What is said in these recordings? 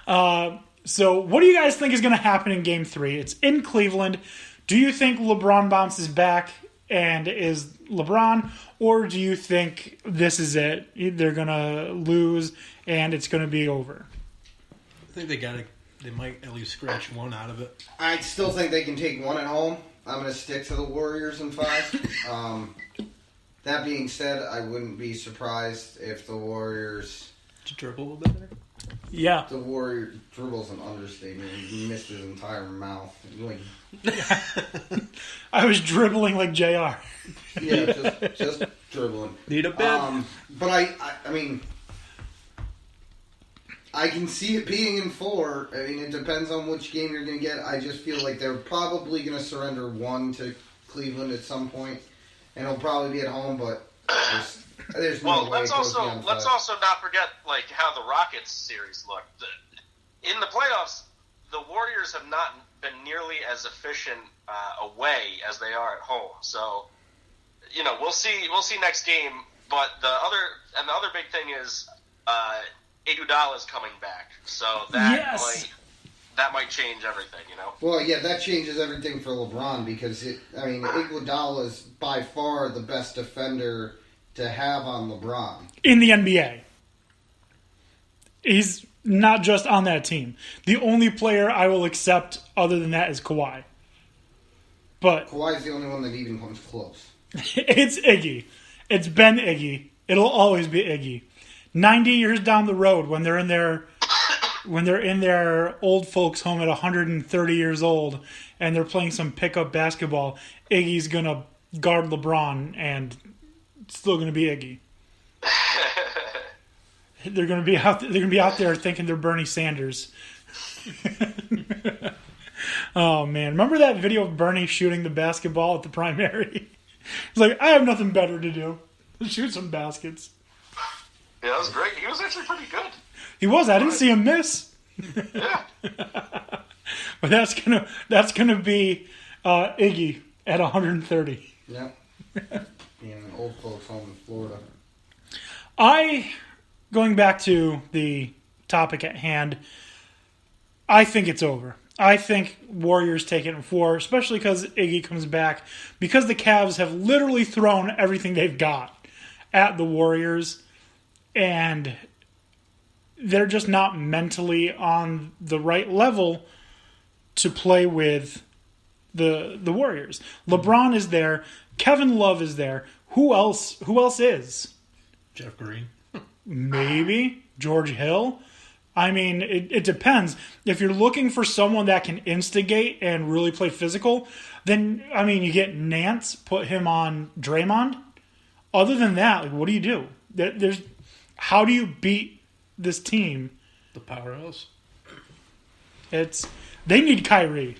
So what do you guys think is going to happen in Game 3? It's in Cleveland. Do you think LeBron bounces back and is LeBron? Or do you think this is it? They're going to lose and it's going to be over? I think they might at least scratch one out of it. I still think they can take one at home. I'm going to stick to the Warriors in 5. That being said, I wouldn't be surprised if the Warriors... To dribble a little bit better? Yeah. The Warrior dribble's an understatement. He missed his entire mouth. Like, I was dribbling like JR. Yeah, just dribbling. Need a bit. But I mean, I can see it being in 4. I mean, it depends on which game you're going to get. I just feel like they're probably going to surrender 1 to Cleveland at some point, and it'll probably be at home. But there's no way. Let's also not forget like how the Rockets series looked. In the playoffs, the Warriors have not been nearly as efficient away as they are at home. So, we'll see next game. But the other big thing is Iguodala is coming back. So that might change everything. Well, yeah, that changes everything for LeBron because Iguodala is by far the best defender to have on LeBron in the NBA. He's not just on that team. The only player I will accept other than that is Kawhi. But Kawhi's the only one that even comes close. It's Iggy. It's been Iggy. It'll always be Iggy. 90 years down the road, when they're in their old folks' home at 130 years old, and they're playing some pickup basketball, Iggy's gonna guard LeBron, and it's still gonna be Iggy. They're gonna be out there thinking they're Bernie Sanders. Oh man, remember that video of Bernie shooting the basketball at the primary? He's like, I have nothing better to do. Shoot some baskets. Yeah, that was great. He was actually pretty good. He was. I didn't see him miss. Yeah. But that's gonna be Iggy at 130. Yeah. Being an old folks home in Florida. Going back to the topic at hand, I think it's over. I think Warriors take it in 4, especially because Iggy comes back. Because the Cavs have literally thrown everything they've got at the Warriors, and they're just not mentally on the right level to play with the Warriors. LeBron is there. Kevin Love is there. Who else is? Jeff Green. Maybe. George Hill. I mean, it depends. If you're looking for someone that can instigate and really play physical, then, you get Nance, put him on Draymond. Other than that, what do you do? How do you beat this team? The powerhouse. They need Kyrie.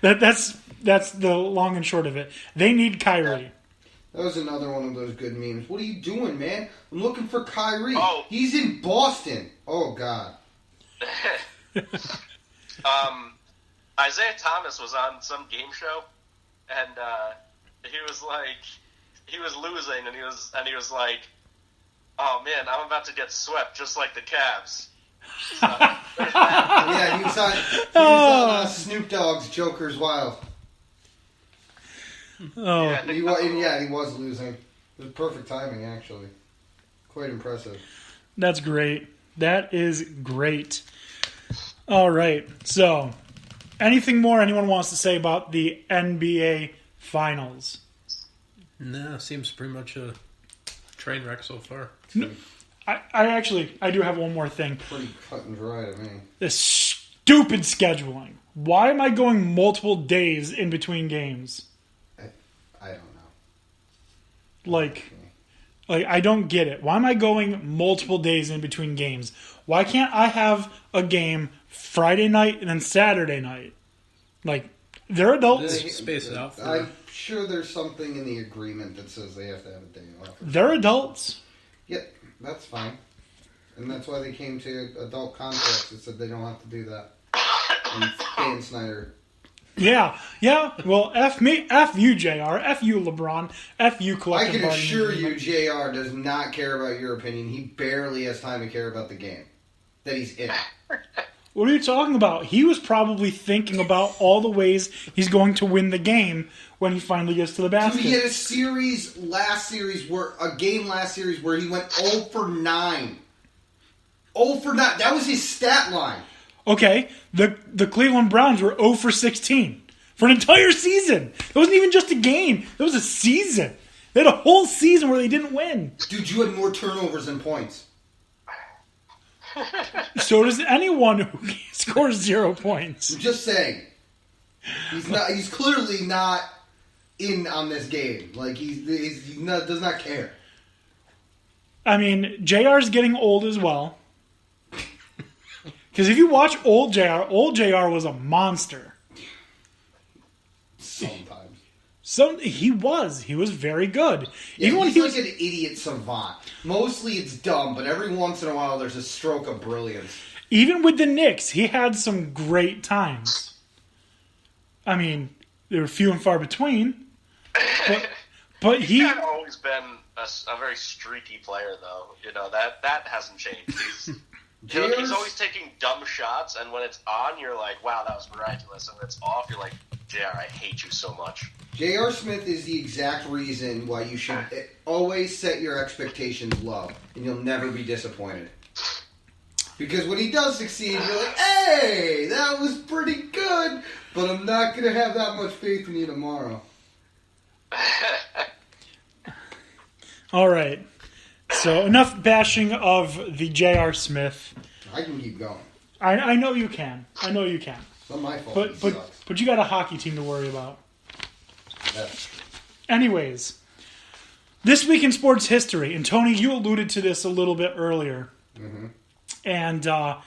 That's the long and short of it. They need Kyrie. That was another one of those good memes. What are you doing, man? I'm looking for Kyrie. Oh. He's in Boston. Oh, God. Isaiah Thomas was on some game show, and he was losing, and he was like, "Oh man, I'm about to get swept, just like the Cavs." Yeah, he was on Snoop Dogg's Joker's Wild. Oh, yeah, he was losing. It was perfect timing, actually. Quite impressive. That's great. That is great. All right. So, anything more anyone wants to say about the NBA Finals? No, seems pretty much a train wreck so far. No, I do have one more thing. Pretty cut and dry to me. This stupid scheduling. Why am I going multiple days in between games? I don't know. Like, I don't get it. Why am I going multiple days in between games? Why can't I have a game Friday night and then Saturday night? Like, they're adults. Space it out. I'm sure there's something in the agreement that says they have to have a day off. They're adults. Yep, that's fine. And that's why they came to adult contracts that said they don't have to do that. And Dan Snyder. Yeah. Well, F me, F you, JR, F you, LeBron, F you, collective I can bargaining assure agreement. you, JR does not care about your opinion. He barely has time to care about the game. that he's in it. What are you talking about? He was probably thinking about all the ways he's going to win the game when he finally gets to the basket. He had a game last series where he went 0 for 9. 0 for 9. That was his stat line. Okay, the Cleveland Browns were 0 for 16 for an entire season. It wasn't even just a game. It was a season. They had a whole season where they didn't win. Dude, you had more turnovers than points. So does anyone who scores 0 points. I'm just saying. He's clearly not in on this game. Like, does not care. I mean, JR's getting old as well. Because if you watch old JR was a monster. Sometimes. He was very good. Yeah, Even when he's like an idiot savant. Mostly it's dumb, but every once in a while there's a stroke of brilliance. Even with the Knicks, he had some great times. I mean, they were few and far between. But he had always been a very streaky player, though. You know, that hasn't changed. He's always taking dumb shots, and when it's on, you're like, wow, that was miraculous. And when it's off, you're like, JR, I hate you so much. J.R. Smith is the exact reason why you should always set your expectations low, and you'll never be disappointed. Because when he does succeed, you're like, hey, that was pretty good, but I'm not going to have that much faith in you tomorrow. All right. So enough bashing of the J.R. Smith. I can keep going. I know you can. I know you can. It's not my fault. But you got a hockey team to worry about. That's true. Anyways, this week in sports history, and Tony, you alluded to this a little bit earlier, and I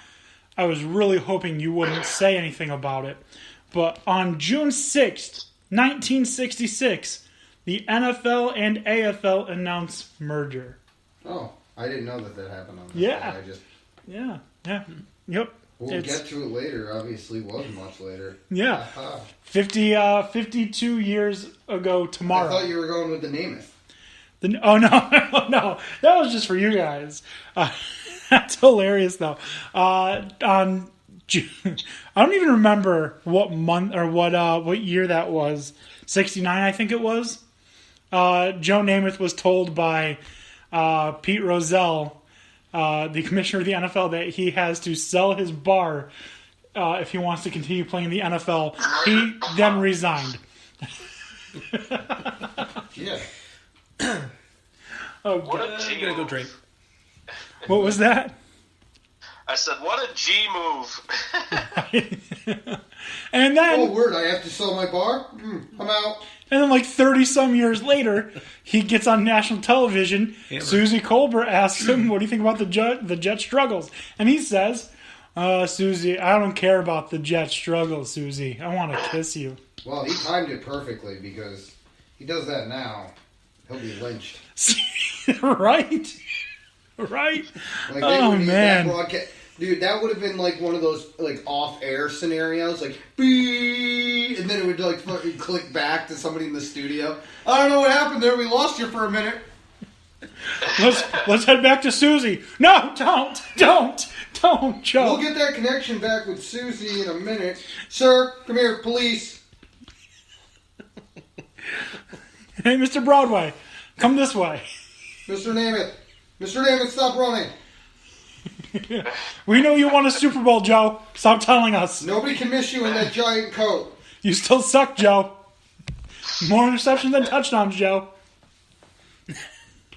was really hoping you wouldn't say anything about it, but on June 6th, 1966, the NFL and AFL announced merger. Oh, I didn't know that happened on this. Yeah. Day. Yeah. Yep. We'll get to it later. Obviously, it wasn't much later. Yeah. 52 years ago tomorrow. I thought you were going with the Namath. Oh, no. That was just for you guys. That's hilarious, though. On June, I don't even remember what month or what year that was. 69, I think it was. Joe Namath was told by Pete Rozelle, the commissioner of the NFL, that he has to sell his bar if he wants to continue playing in the NFL. He then resigned. Yeah. Oh, what a G I'm gonna go move. drink. What was that? I said, what a G move. And then, Oh, word, I have to sell my bar? I'm out. and then, like 30-some years later, he gets on national television. Hammer. Susie Colbert asks him, "What do you think about the Jet struggles?" And he says, "Susie, I don't care about the Jet struggles, Susie. I want to kiss you." Well, he timed it perfectly because he does that now. He'll be lynched. Right? Like, they Oh, would need man. that broadcast. Dude, that would have been like one of those like off-air scenarios, like beep, and then it would like fucking click back to somebody in the studio. I don't know what happened there. We lost you for a minute. Let's head back to Susie. No, don't, Joe. We'll get that connection back with Susie in a minute. Sir, come here, police. Hey, Mr. Broadway, come this way. Mr. Namath, stop running. We know you won a Super Bowl, Joe. Stop telling us. Nobody can miss you in that giant coat. You still suck, Joe. More interceptions than touchdowns, Joe.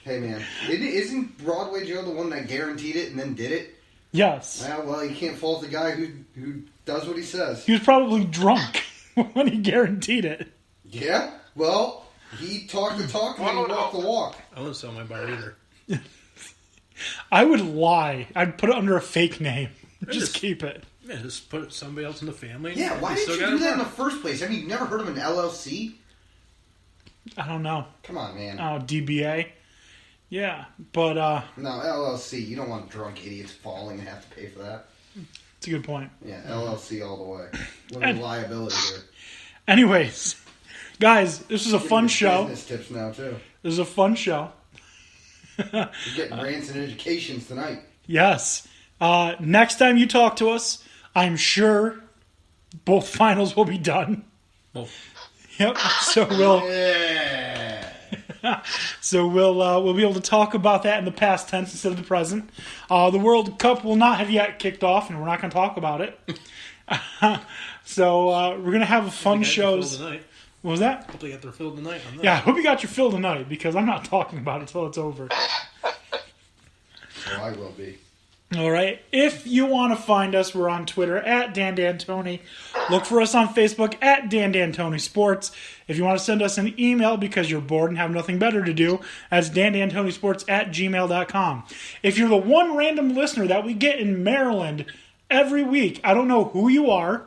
Hey, man, isn't Broadway Joe the one that guaranteed it and then did it? Yes. Well, you can't fault the guy who does what he says. He was probably drunk when he guaranteed it. Yeah? Well, he talked the talk and he walked the walk. I wouldn't sell my bar either. I would lie. I'd put it under a fake name. Just just- keep it. Yeah, just put somebody else in the family. Yeah, why They did still you got do a that in the bar. first place? I mean, you've never heard of an LLC? I don't know. Come on, man. Oh, DBA. Yeah, but No, LLC. You don't want drunk idiots falling and have to pay for that. it's a good point. Yeah, LLC all the way. Limited liability here. Anyways, guys, this was a fun show. Business tips now, too. This was a fun show. You're getting rants and educations tonight. Yes. Next time you talk to us, I'm sure both finals will be done. Well, Yep. So we'll Yeah. we'll be able to talk about that in the past tense instead of the present. The World Cup will not have yet kicked off, and we're not going to talk about it. So we're going to have fun shows. What was that? Hope they got their fill tonight on that. Yeah, I hope you got your fill tonight because I'm not talking about it until it's over. Well, I will be. All right. If you want to find us, we're on Twitter at DanDanTony. Look for us on Facebook at DanDanTony Sports. If you want to send us an email because you're bored and have nothing better to do, that's DanDanTonySports at gmail.com. If you're the one random listener that we get in Maryland every week, I don't know who you are.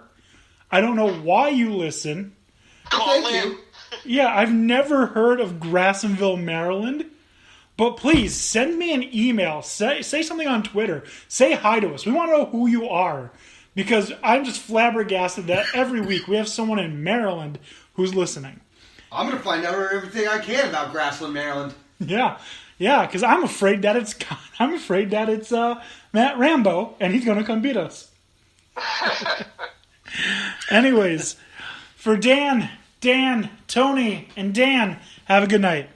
I don't know why you listen. Call Thank in. you. Yeah, I've never heard of Grassonville, Maryland. But please, send me an email. Say something on Twitter. Say hi to us. We want to know who you are. Because I'm just flabbergasted that every week we have someone in Maryland who's listening. I'm going to find out everything I can about Grassland, Maryland. Yeah, because I'm afraid that it's Matt Rambo, and he's going to come beat us. Anyways, for Dan, Tony, and Dan, have a good night.